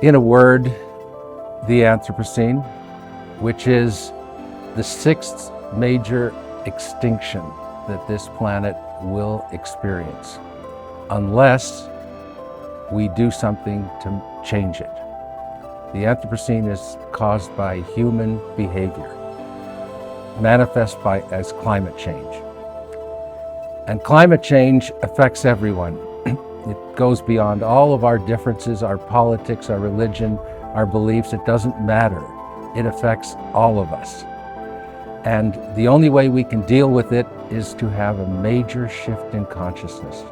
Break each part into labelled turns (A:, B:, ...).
A: In a word, the Anthropocene, which is the sixth major extinction that this planet will experience, unless we do something to change it. The Anthropocene is caused by human behavior, manifest as climate change. And climate change affects everyone. It goes beyond all of our differences, our politics, our religion, our beliefs. It doesn't matter. It affects all of us. And the only way we can deal with it is to have a major shift in consciousness.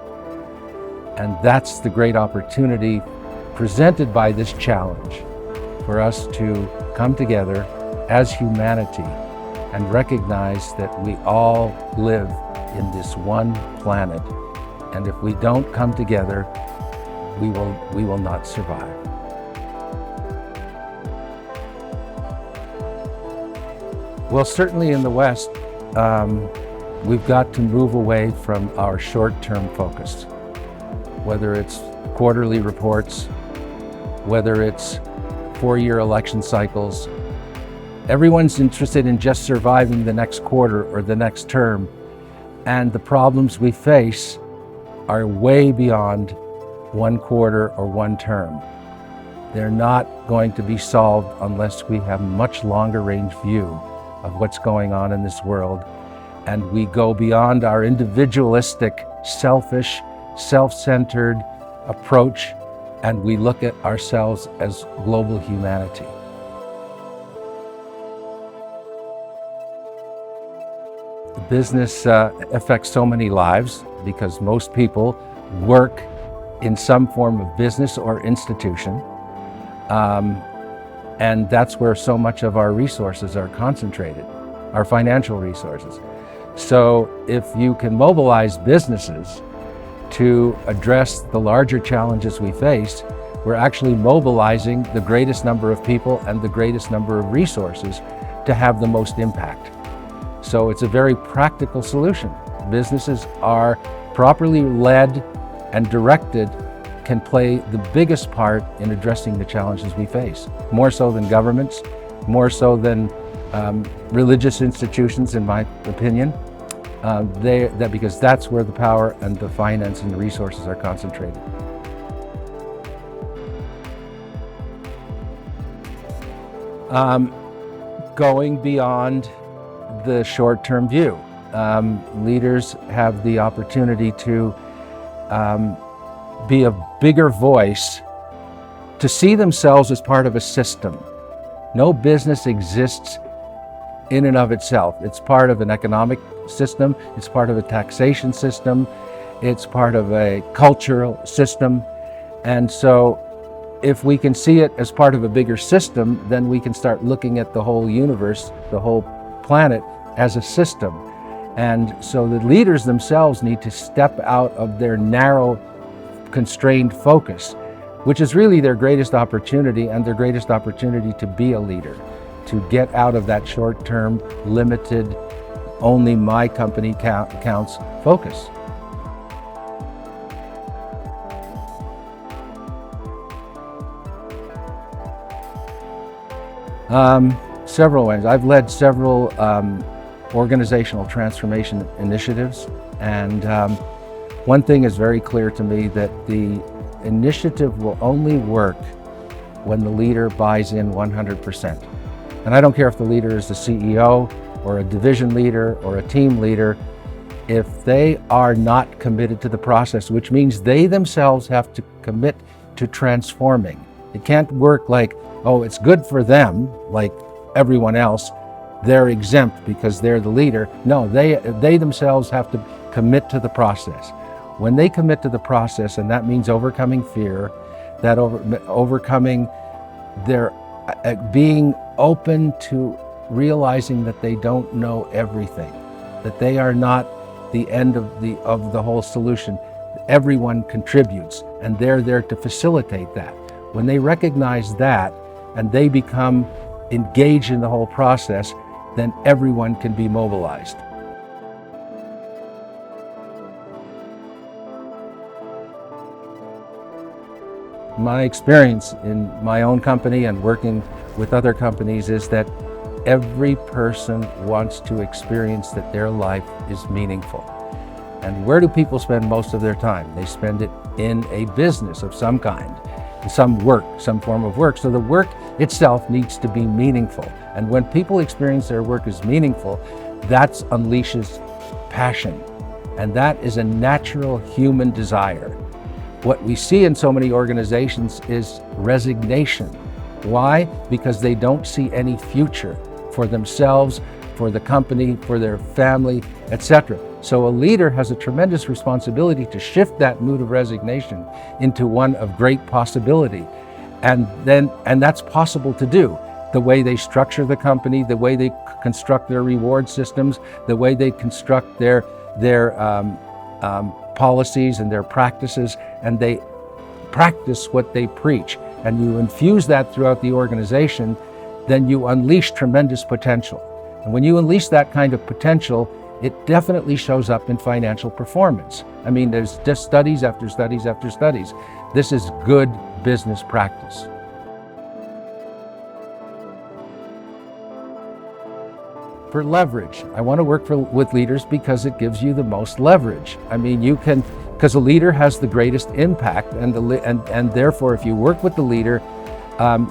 A: And that's the great opportunity presented by this challenge for us to come together as humanity and recognize that we all live in this one planet. And if we don't come together, we will not survive. Well, certainly in the West, we've got to move away from our short-term focus, whether it's quarterly reports, whether it's four-year election cycles. Everyone's interested in just surviving the next quarter or the next term, and the problems we face are way beyond one quarter or one term. They're not going to be solved unless we have a much longer range view of what's going on in this world, and we go beyond our individualistic, selfish, self-centered approach, and we look at ourselves as global humanity. Business affects so many lives because most people work in some form of business or institution. And that's where so much of our resources are concentrated, our financial resources. So if you can mobilize businesses to address the larger challenges we face, we're actually mobilizing the greatest number of people and the greatest number of resources to have the most impact. So it's a very practical solution. Businesses are properly led and directed can play the biggest part in addressing the challenges we face, more so than governments, more so than religious institutions, in my opinion, because that's where the power and the finance and the resources are concentrated. Going beyond the short-term view. Leaders have the opportunity to be a bigger voice, to see themselves as part of a system. No business exists in and of itself. It's part of an economic system, it's part of a taxation system, it's part of a cultural system. And so if we can see it as part of a bigger system, then we can start looking at the whole universe, the whole planet, as a system. And so the leaders themselves need to step out of their narrow, constrained focus, which is really their greatest opportunity and their greatest opportunity to be a leader, to get out of that short-term, limited, only my company counts focus. Several ways. I've led several organizational transformation initiatives, and one thing is very clear to me, that the initiative will only work when the leader buys in 100%. And I don't care if the leader is the CEO or a division leader or a team leader, if they are not committed to the process, which means they themselves have to commit to transforming. It can't work like, oh, it's good for them, like everyone else, they're exempt because they're the leader. No, they themselves have to commit to the process. When they commit to the process, and that means overcoming fear, that overcoming their being open to realizing that they don't know everything, that they are not the end of the whole solution. Everyone contributes, and they're there to facilitate that. When they recognize that and they become engaged in the whole process, then everyone can be mobilized. my experience in my own company and working with other companies is that every person wants to experience that their life is meaningful. And where do people spend most of their time? They spend it in a business of some kind, some work, some form of work. So the work itself needs to be meaningful. And when people experience their work as meaningful, that unleashes passion. And that is a natural human desire. What we see in so many organizations is resignation. Why? Because they don't see any future for themselves, for the company, for their family, etc. So a leader has a tremendous responsibility to shift that mood of resignation into one of great possibility. And that's possible to do. The way they structure the company, the way they construct their reward systems, the way they construct their policies and their practices, and they practice what they preach. And you infuse that throughout the organization, then you unleash tremendous potential. And when you unleash that kind of potential, it definitely shows up in financial performance. I mean, there's just studies after studies after studies. This is good business practice. For leverage, I want to work with leaders because it gives you the most leverage. I mean, you can, because a leader has the greatest impact, and therefore, if you work with the leader,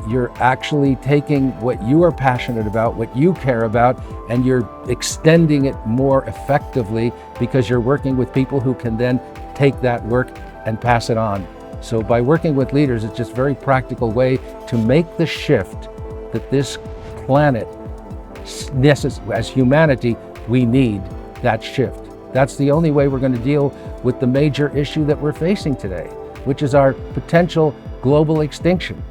A: you're actually taking what you are passionate about, what you care about, and you're extending it more effectively because you're working with people who can then take that work and pass it on. So by working with leaders, it's just a very practical way to make the shift that this planet, as humanity, we need that shift. That's the only way we're going to deal with the major issue that we're facing today, which is our potential global extinction.